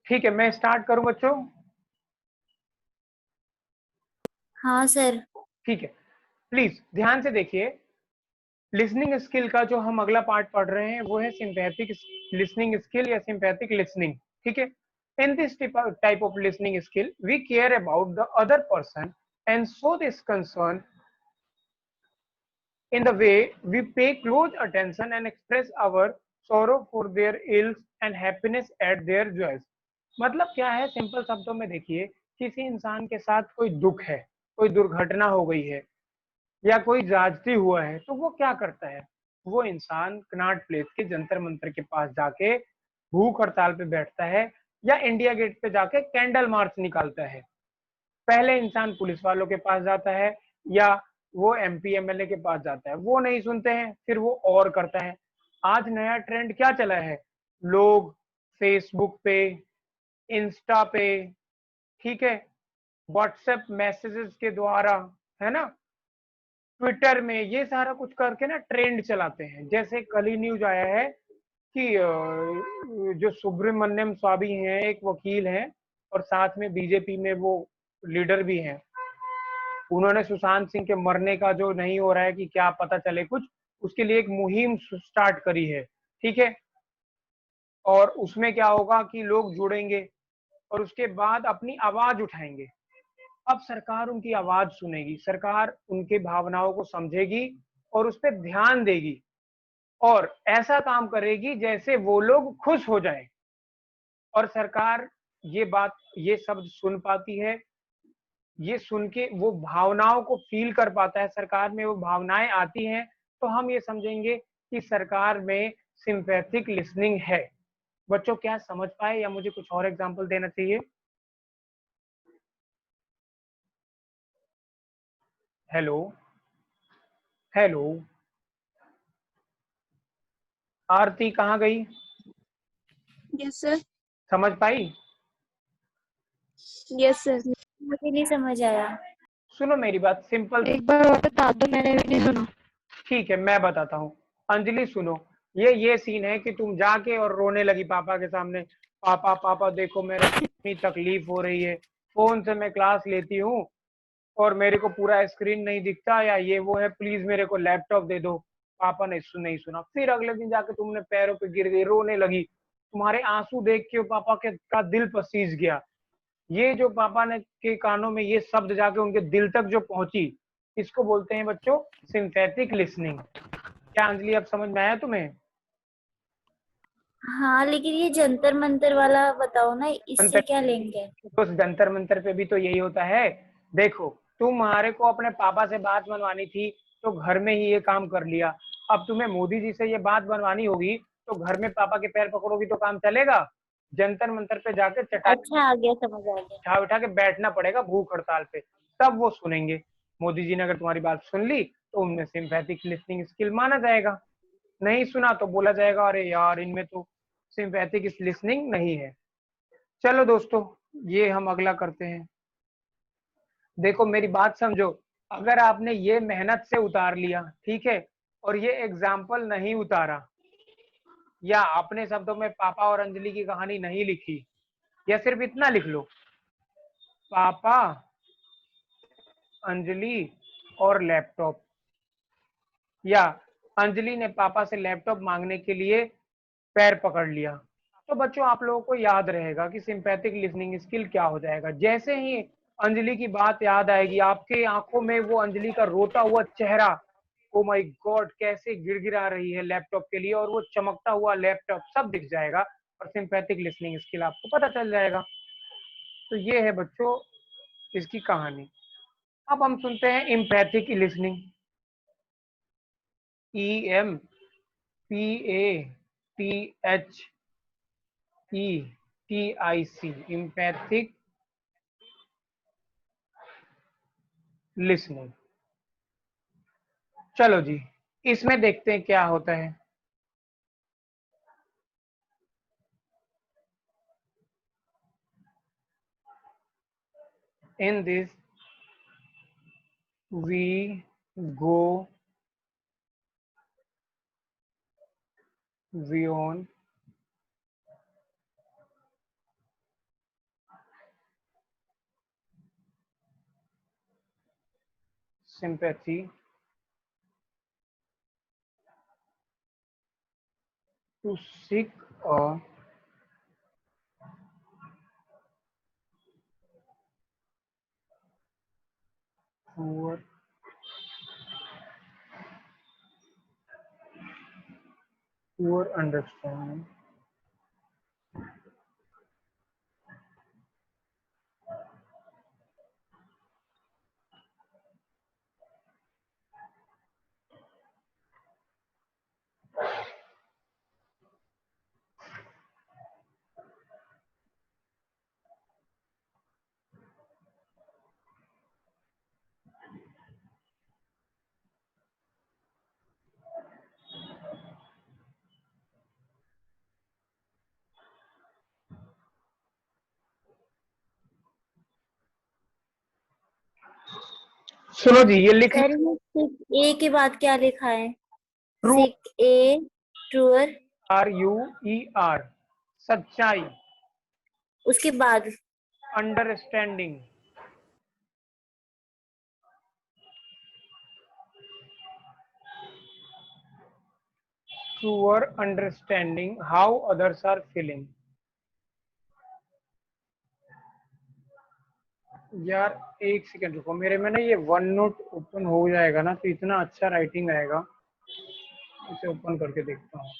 ठीक है, मैं स्टार्ट करूं बच्चों? हाँ सर। ठीक है, प्लीज ध्यान से देखिए। लिसनिंग स्किल का जो हम अगला पार्ट पढ़ रहे हैं वो है सिंपैथिक लिसनिंग स्किल या सिंपैथिक लिसनिंग। ठीक है, in this type of listening skill we care about the other person and show this concern in the way we pay close attention and express our sorrow for their ills and happiness at their joys। मतलब क्या है, simple शब्दों में देखिए, किसी इंसान के साथ कोई दुख है, कोई दुर्घटना हो गई है या कोई जाजती हुआ है, तो वो क्या करता है? वो इंसान कनॉट प्लेस के जंतर मंतर के पास जाके भूख हड़ताल पे बैठता है या इंडिया गेट पे जाके कैंडल मार्च निकालता है। पहले इंसान पुलिस वालों के पास जाता है या वो एमपी एमएलए के पास जाता है, वो नहीं सुनते हैं, फिर वो और करता है। आज नया ट्रेंड क्या चला है? लोग फेसबुक पे, इंस्टा पे, ठीक है, व्हाट्सएप मैसेजेस के द्वारा, है ना, ट्विटर में ये सारा कुछ करके ना ट्रेंड चलाते हैं। जैसे कल ही न्यूज आया है कि जो सुब्रमण्यम स्वामी हैं, एक वकील हैं और साथ में बीजेपी में वो लीडर भी हैं, उन्होंने सुशांत सिंह के मरने का जो नहीं हो रहा है कि क्या पता चले कुछ, उसके लिए एक मुहिम स्टार्ट करी है। ठीक है, और उसमें क्या होगा कि लोग जुड़ेंगे और उसके बाद अपनी आवाज उठाएंगे। अब सरकार उनकी आवाज सुनेगी, सरकार उनके भावनाओं को समझेगी और उस पर ध्यान देगी और ऐसा काम करेगी जैसे वो लोग खुश हो जाएं। और सरकार ये बात, ये शब्द सुन पाती है, ये सुन के वो भावनाओं को फील कर पाता है, सरकार में वो भावनाएं आती हैं, तो हम ये समझेंगे कि सरकार में सिंपैथिक लिसनिंग है। बच्चों क्या समझ पाए या मुझे कुछ और एग्जांपल देना चाहिए? हेलो, हेलो, आरती कहाँ गई? Yes sir. समझ पाई? Yes sir. मुझे नहीं समझ आया। सुनो मेरी बात, सिंपल। एक बार और बता दो, मैंने भी नहीं सुना। ठीक है, मैं बताता हूँ। अंजलि सुनो, ये सीन है कि तुम जाके और रोने लगी पापा के सामने। पापा पापा देखो मेरे को इतनी तकलीफ हो रही है, फोन से मैं क्लास लेती हूँ और मेरे को पूरा स्क्रीन नहीं दिखता, या ये वो है, प्लीज मेरे को लैपटॉप दे दो। पापा ने नहीं सुना। फिर अगले दिन जाके तुमने पैरों पे गिर गई, रोने लगी। तुम्हारे आंसू देख के पापा के का दिल पसीज गया। ये जो पापा ने के कानों में ये शब्द जाके उनके दिल तक जो पहुंची, इसको बोलते हैं बच्चों सिंथेटिक लिसनिंग। क्या अंजलि अब समझ में आया तुम्हें? हाँ, लेकिन ये जंतर मंतर वाला बताओ ना, इससे क्या लिंक है? तो जंतर मंतर पे भी तो यही होता है। देखो, तुम्हारे को अपने पापा से बात बनवानी थी तो घर में ही ये काम कर लिया। अब तुम्हें मोदी जी से ये बात बनवानी होगी तो घर में पापा के पैर पकड़ोगी तो काम चलेगा? जंतर मंतर पे जाके चटाई अच्छा, आ गया, समझ आ गया। उठा उठा के बैठना पड़ेगा भूख हड़ताल पे, तब वो सुनेंगे। मोदी जी ने अगर तुम्हारी बात सुन ली तो उनमें सिंपैथिक लिसनिंग स्किल माना जाएगा। नहीं सुना तो बोला जाएगा अरे यार इनमें तो सिंपैथिक लिसनिंग नहीं है। चलो दोस्तों, ये हम अगला करते हैं। देखो मेरी बात समझो, अगर आपने ये मेहनत से उतार लिया, ठीक है, और ये एग्जाम्पल नहीं उतारा, या अपने शब्दों में पापा और अंजलि की कहानी नहीं लिखी, या सिर्फ इतना लिख लो, पापा, अंजलि और लैपटॉप, या अंजलि ने पापा से लैपटॉप मांगने के लिए पैर पकड़ लिया, तो बच्चों आप लोगों को याद रहेगा कि सिंपैथिक लिसनिंग स्किल क्या हो जाएगा। जैसे ही अंजलि की बात याद आएगी, आपके आंखों में वो अंजलि का रोता हुआ चेहरा, ओ माय गॉड कैसे गिड़गिड़ा रही है लैपटॉप के लिए, और वो चमकता हुआ लैपटॉप सब दिख जाएगा और सिंपैथिक लिसनिंग स्किल आपको पता चल जाएगा। तो ये है बच्चों इसकी कहानी। अब हम सुनते हैं empathic listening. EMPATHETIC, empathic listening. चलो जी, इसमें देखते हैं क्या होता है। In this we go beyond sympathy to seek a poor understanding सुनो जी, ये लिख सर ये सिक ए के बाद क्या लिखा है? ट्रू, सिक ए ट्रूअर, RUER, सच्चाई, उसके बाद understanding, truer understanding how others are feeling। यार एक सेकंड रुको, मेरे में ना ये वन नोट ओपन हो जाएगा ना तो इतना अच्छा राइटिंग आएगा, इसे ओपन करके देखता हूँ।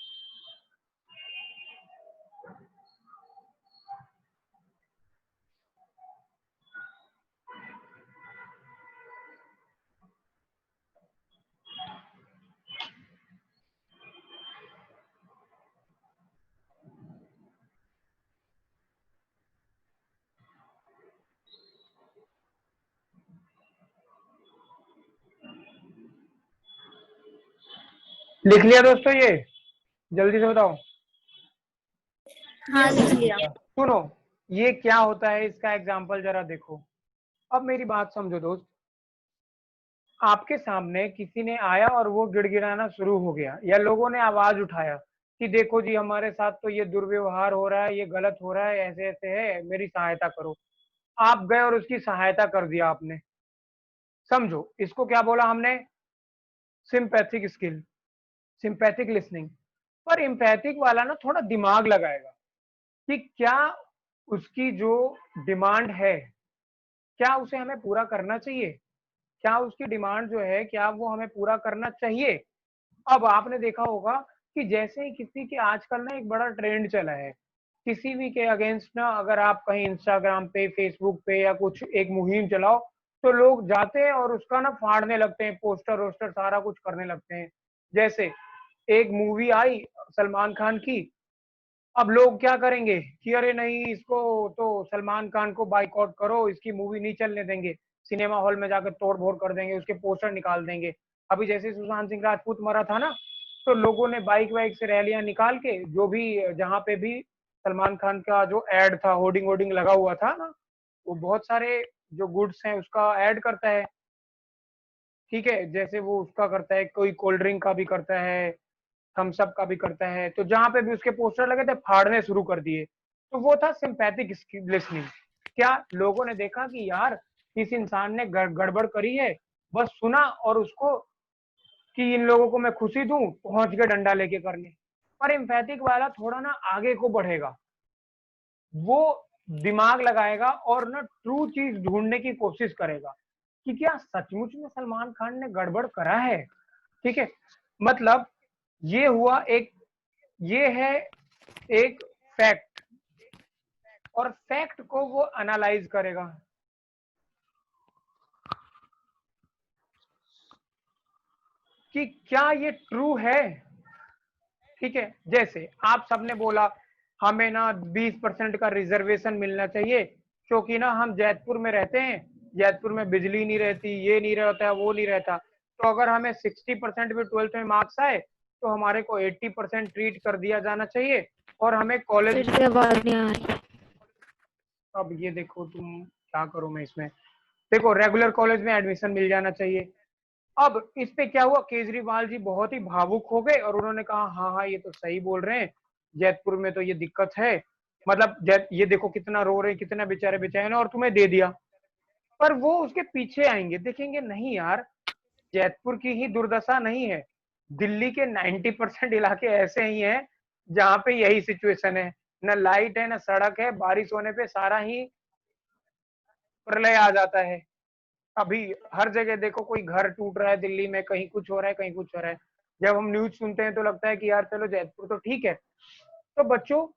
लिख लिया दोस्तों, ये जल्दी से बताओ। हाँ लिख लिया। सुनो, ये क्या होता है इसका एग्जाम्पल जरा देखो। अब मेरी बात समझो दोस्त, आपके सामने किसी ने आया और वो गिड़गिड़ाना शुरू हो गया, या लोगों ने आवाज उठाया कि देखो जी हमारे साथ तो ये दुर्व्यवहार हो रहा है, ये गलत हो रहा है, ऐसे ऐसे है, मेरी सहायता करो। आप गए और उसकी सहायता कर दिया आपने। समझो इसको क्या बोला हमने? Sympathetic skill, sympathetic listening. पर एम्पैथिक वाला ना थोड़ा दिमाग लगाएगा कि क्या उसकी जो डिमांड है, क्या उसे हमें पूरा करना चाहिए, क्या उसकी डिमांड जो है क्या वो हमें पूरा करना चाहिए। अब आपने देखा होगा कि जैसे ही किसी के आजकल ना एक बड़ा ट्रेंड चला है, किसी भी के अगेंस्ट ना अगर आप कहीं इंस्टाग्राम पे, फेसबुक पे या कुछ एक मुहिम चलाओ तो लोग जाते हैं और उसका ना फाड़ने लगते हैं, पोस्टर वोस्टर सारा कुछ करने लगते हैं। जैसे एक मूवी आई सलमान खान की, अब लोग क्या करेंगे कि अरे नहीं, इसको तो सलमान खान को बाइकआउट करो, इसकी मूवी नहीं चलने देंगे, सिनेमा हॉल में जाकर तोड़ फोड़ कर देंगे, उसके पोस्टर निकाल देंगे। अभी जैसे सुशांत सिंह राजपूत मरा था ना, तो लोगों ने बाइक वाइक से रैलियां निकाल के, जो भी जहाँ पे भी सलमान खान का जो एड था, होर्डिंग वोर्डिंग लगा हुआ था ना, वो बहुत सारे जो गुड्स हैं उसका ऐड करता है। ठीक है, जैसे वो उसका करता है, कोई कोल्ड ड्रिंक का भी करता है, थम्स अप का भी करता है, तो जहां पे भी उसके पोस्टर लगे थे फाड़ने शुरू कर दिए। तो वो था सिंपैथिक लिसनिंग। क्या लोगों ने देखा कि यार इस इंसान ने गड़बड़ करी है, बस सुना और उसको कि इन लोगों को मैं खुशी दूं, पहुंच के डंडा लेके करने। पर एम्पैथिक वाला थोड़ा ना आगे को बढ़ेगा, वो दिमाग लगाएगा और ना ट्रू चीज ढूंढने की कोशिश करेगा कि क्या सचमुच में सलमान खान ने गड़बड़ करा है। ठीक है, मतलब ये हुआ एक, ये है एक फैक्ट, और फैक्ट को वो एनालाइज करेगा कि क्या ये ट्रू है। ठीक है, जैसे आप सबने बोला हमें ना 20% का रिजर्वेशन मिलना चाहिए, क्योंकि ना हम जैतपुर में रहते हैं, जैतपुर में बिजली नहीं रहती, ये नहीं रहता, वो नहीं रहता। तो अगर हमें 60% भी 12th में मार्क्स आए तो हमारे को 80% ट्रीट कर दिया जाना चाहिए, और हमें कॉलेज। फिर से आवाज नहीं आ रही। अब ये देखो, तुम क्या करो, मैं इसमें देखो रेगुलर कॉलेज में एडमिशन मिल जाना चाहिए। अब इस पे क्या हुआ, केजरीवाल जी बहुत ही भावुक हो गए और उन्होंने कहा हाँ हाँ ये तो सही बोल रहे हैं, जैतपुर में तो ये दिक्कत है, मतलब ये देखो कितना रो रहे हैं, कितना बेचारे बेचारे ने, और तुम्हें दे दिया। पर वो उसके पीछे आएंगे, देखेंगे नहीं यार, जयपुर की ही दुर्दशा नहीं है, दिल्ली के 90% इलाके ऐसे ही हैं जहां पे यही सिचुएशन है, न लाइट है न सड़क है, बारिश होने पे सारा ही प्रलय आ जाता है। अभी हर जगह देखो कोई घर टूट रहा है दिल्ली में, कहीं कुछ हो रहा है, कहीं कुछ हो रहा है। जब हम न्यूज सुनते हैं तो लगता है कि यार चलो जयपुर तो ठीक है। तो बच्चों,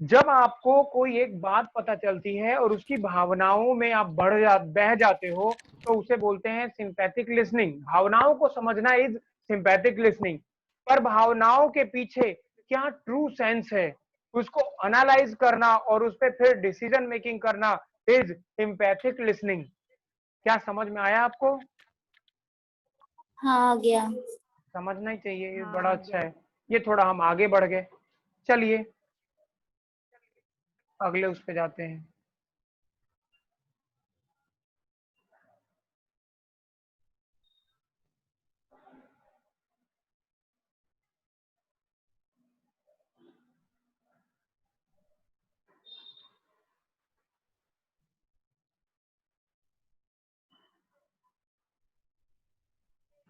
जब आपको कोई एक बात पता चलती है और उसकी भावनाओं में आप बह जाते हो, तो उसे बोलते हैं सिंपैथिक लिसनिंग। भावनाओं को समझना इज सिंपैथिक लिसनिंग। पर भावनाओं के पीछे क्या ट्रू सेंस है, उसको एनालाइज करना और उस पर फिर डिसीजन मेकिंग करना इज सिंपैथिक लिसनिंग। क्या समझ में आया आपको? हाँ, आ गया। समझना ही चाहिए, ये बड़ा हाँ, आ अच्छा गया। है। ये थोड़ा हम आगे बढ़ गए, चलिए अगले उस पे जाते हैं।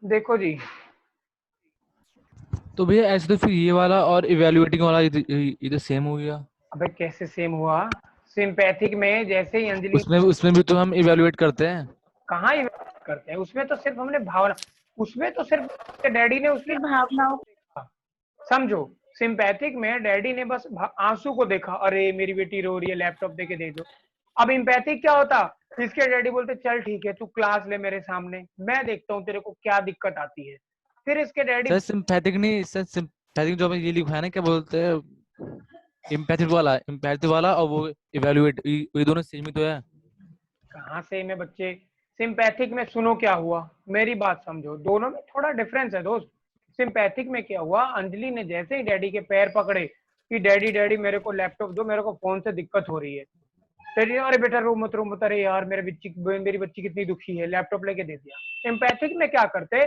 देखो जी, तो भैया ऐसे तो फिर ये वाला और इवेल्युएटिंग वाला ये तो सेम हो गया। अबे कैसे सेम हुआ? सिंपैथिक में जैसे ही अंजलि, उसमें उसमें भी तो हम इवेल्युएट करते हैं। कहाँ इवेल्युएट करते हैं? उसमें तो सिर्फ हमने भावना, उसमें तो सिर्फ डैडी ने उसकी फिर भावनाओं। देखा। समझो, सिंपैथिक में डैडी ने बस आंसू को देखा, अरे मेरी बेटी रो रही है, लैपटॉप देके दे दो। अब इम्पैथिक क्या होता, इसके डैडी बोलते चल ठीक है तू क्लास ले मेरे सामने, मैं देखता हूँ तेरे को क्या दिक्कत आती है। फिर इसके डैडी, सर सिंपैथिक नहीं सर, सिंपैथिक जो हमें ये लिखा है ना, क्या बोलते हैं, इम्पैथिक वाला और वो इवेल्युएट, ये दोनों सेम ही तो है। कहाँ से में बच्चे, सिंपैथिक में सुनो क्या हुआ, मेरी बात समझो, दोनों में थोड़ा डिफरेंस है दोस्त। सिंपैथिक में क्या हुआ, अंजलि ने जैसे ही डैडी के पैर पकड़े कि डैडी डैडी मेरे को लैपटॉप दो, मेरे को फोन से दिक्कत हो रही है, डैडी अरे बेटा रो मत, अरे यार मेरी बच्ची कितनी दुखी है, लैपटॉप लेके दे दिया। सिंपैथिक में क्या करते,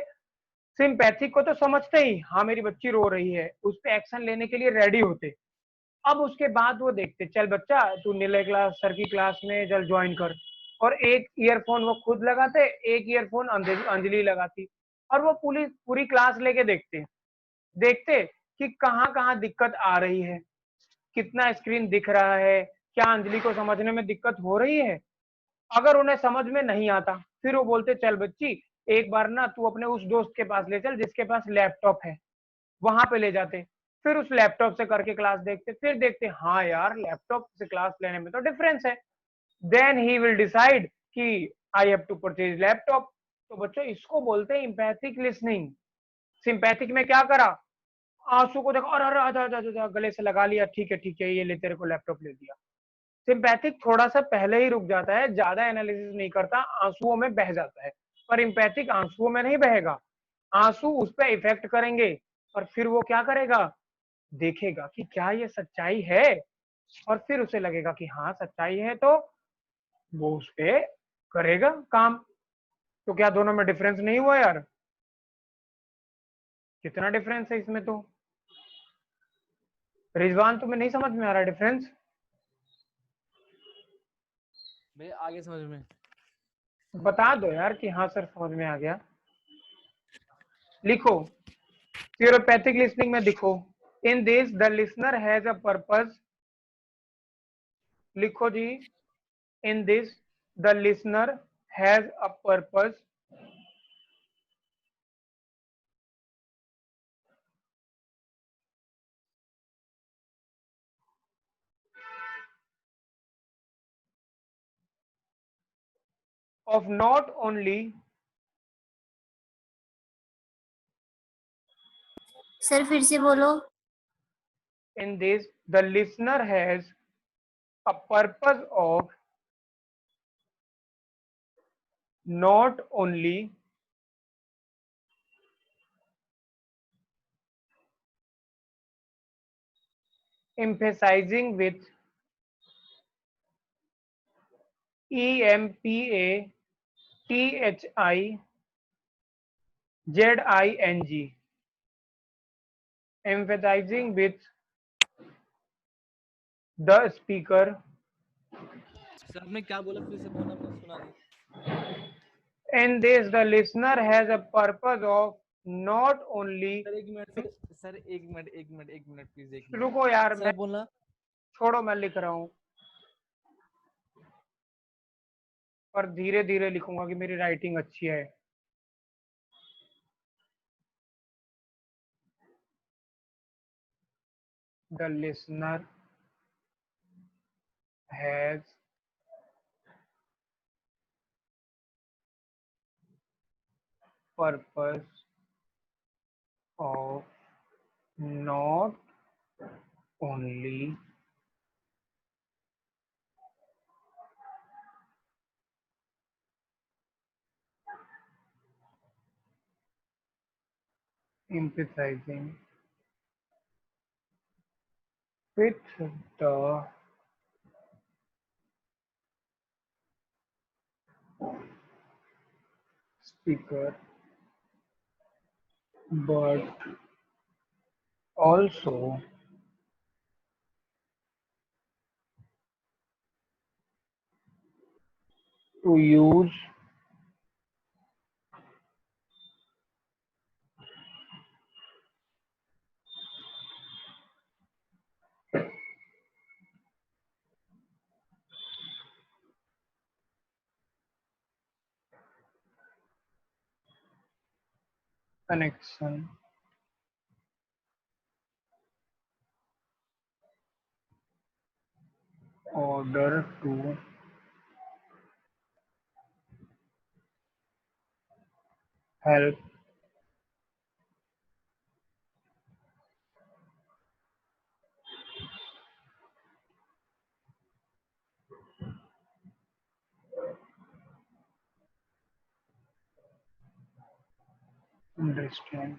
सिंपैथिक को तो समझते ही हाँ मेरी बच्ची रो रही है, उस पर एक्शन लेने के लिए रेडी होते। अब उसके बाद वो देखते, चल बच्चा तू नीले क्लास सर की क्लास में चल ज्वाइन कर, और एक ईयरफोन वो खुद लगाते, एक ईयरफोन अंजलि लगाती, और वो पूरी पूरी क्लास लेके देखते देखते कि कहाँ कहाँ दिक्कत आ रही है, कितना स्क्रीन दिख रहा है, क्या अंजलि को समझने में दिक्कत हो रही है। अगर उन्हें समझ में नहीं आता, फिर वो बोलते चल बच्ची एक बार ना तू अपने उस दोस्त के पास ले चल जिसके पास लैपटॉप है, वहां पे ले जाते। फिर उस लैपटॉप से करके क्लास देखते, फिर देखते हाँ यार लैपटॉप से क्लास लेने में तो डिफरेंस है। देन ही विल डिसाइड कि I have to purchase laptop. तो बच्चों इसको बोलते हैं इम्पैथिक लिसनिंग। सिंपैथिक में क्या करा, आंसू को देखा और अरे आजा आजा आजा, गले से लगा लिया, ठीक है ये ले तेरे को लैपटॉप ले दिया। सिंपैथिक थोड़ा सा पहले ही रुक जाता है, ज्यादा एनालिसिस नहीं करता, आंसुओं में बह जाता है। पर इम्पैथिक आंसुओं में नहीं बहेगा, आंसू उस पर इफेक्ट करेंगे, और फिर वो क्या करेगा, देखेगा कि क्या ये सच्चाई है, और फिर उसे लगेगा कि हाँ सच्चाई है, तो वो उस पे करेगा काम। तो क्या दोनों में डिफरेंस नहीं हुआ यार? कितना डिफरेंस है इसमें तो। रिजवान तुम्हें नहीं समझ में आ रहा डिफरेंस? भैया आगे समझ में। बता दो यार कि हाँ सर समझ में आ गया। लिखो, थियोरोपैथिक लिसनिंग में लिखो, in this the listener has a purpose. लिखो जी, in this the listener has a purpose of not only, sir फिर से बोलो। in this the listener has a purpose of not only emphasizing with EMPATHIZING, empathizing with the speaker, sir आपने क्या बोला, फिर से बोलना, मैंने सुना नहीं। In this, the listener has a purpose of not only sir एक मिनट सर, एक मिनट प्लीज, एक मिनट रुको यार, सर, मैं आप बोलना। छोड़ो, मैं लिख रहा हूँ पर धीरे धीरे लिखूंगा कि मेरी राइटिंग अच्छी है। The listener has purpose of not only empathizing with the speaker but also to use connection order to help understand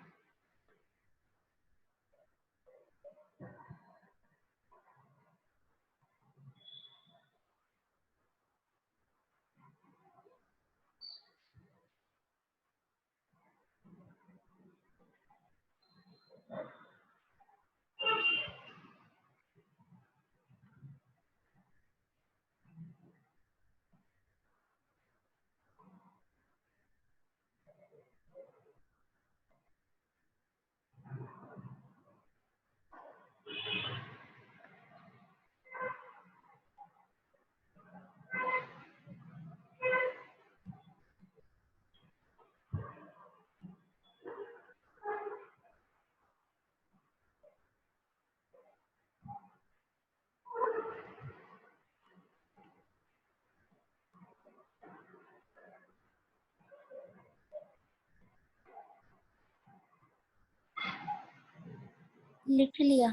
लिख लिया।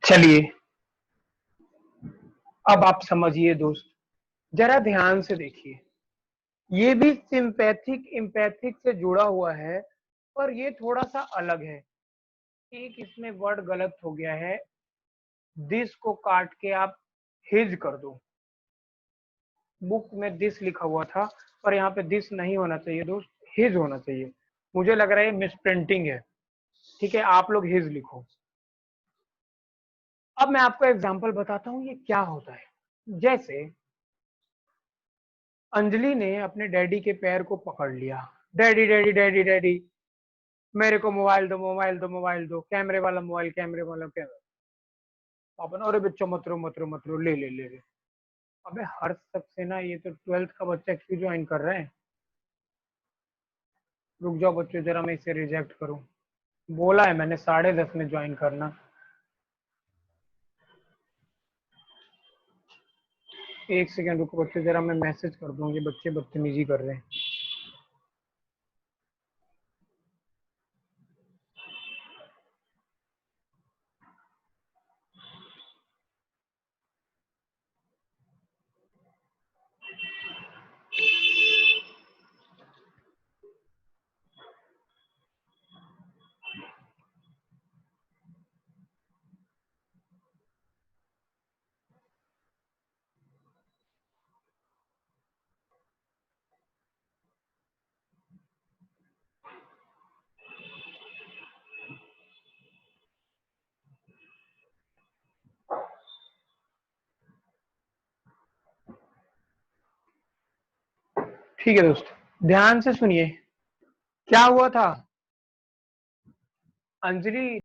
चलिए अब आप समझिए दोस्त, जरा ध्यान से देखिए, ये भी सिंपैथिक इम्पैथिक से जुड़ा हुआ है पर ये थोड़ा सा अलग है। एक इसमें वर्ड गलत हो गया है, दिस को काट के आप हिज कर दो। बुक में दिस लिखा हुआ था पर यहाँ पे दिस नहीं होना चाहिए दोस्त, हिज होना चाहिए। मुझे लग रहा है मिस प्रिंटिंग है, ठीक है, आप लोग हिज लिखो। अब मैं आपको एग्जांपल बताता हूँ ये क्या होता है। जैसे अंजलि ने अपने डैडी के पैर को पकड़ लिया, डैडी डैडी डैडी डैडी, मेरे को मोबाइल दो मोबाइल दो मोबाइल दो, कैमरे वाला मोबाइल कैमरे वाला कैमरा। पापा ने, अरे बच्चों मत रो मत रो मत रो, ले ले ले ले। अबे हर सक्सेना, ये तो 12th का बच्चा क्यों ज्वाइन कर रहा है? रुक जाओ बच्चों, जरा मैं इसे रिजेक्ट करूं। बोला है मैंने 10:30 में ज्वाइन करना। एक सेकंड रुको बच्चे, जरा मैं मैसेज कर दूं, ये बच्चे बदतमीजी कर रहे हैं। ठीक है दोस्त, ध्यान से सुनिए, क्या हुआ था अंजलि?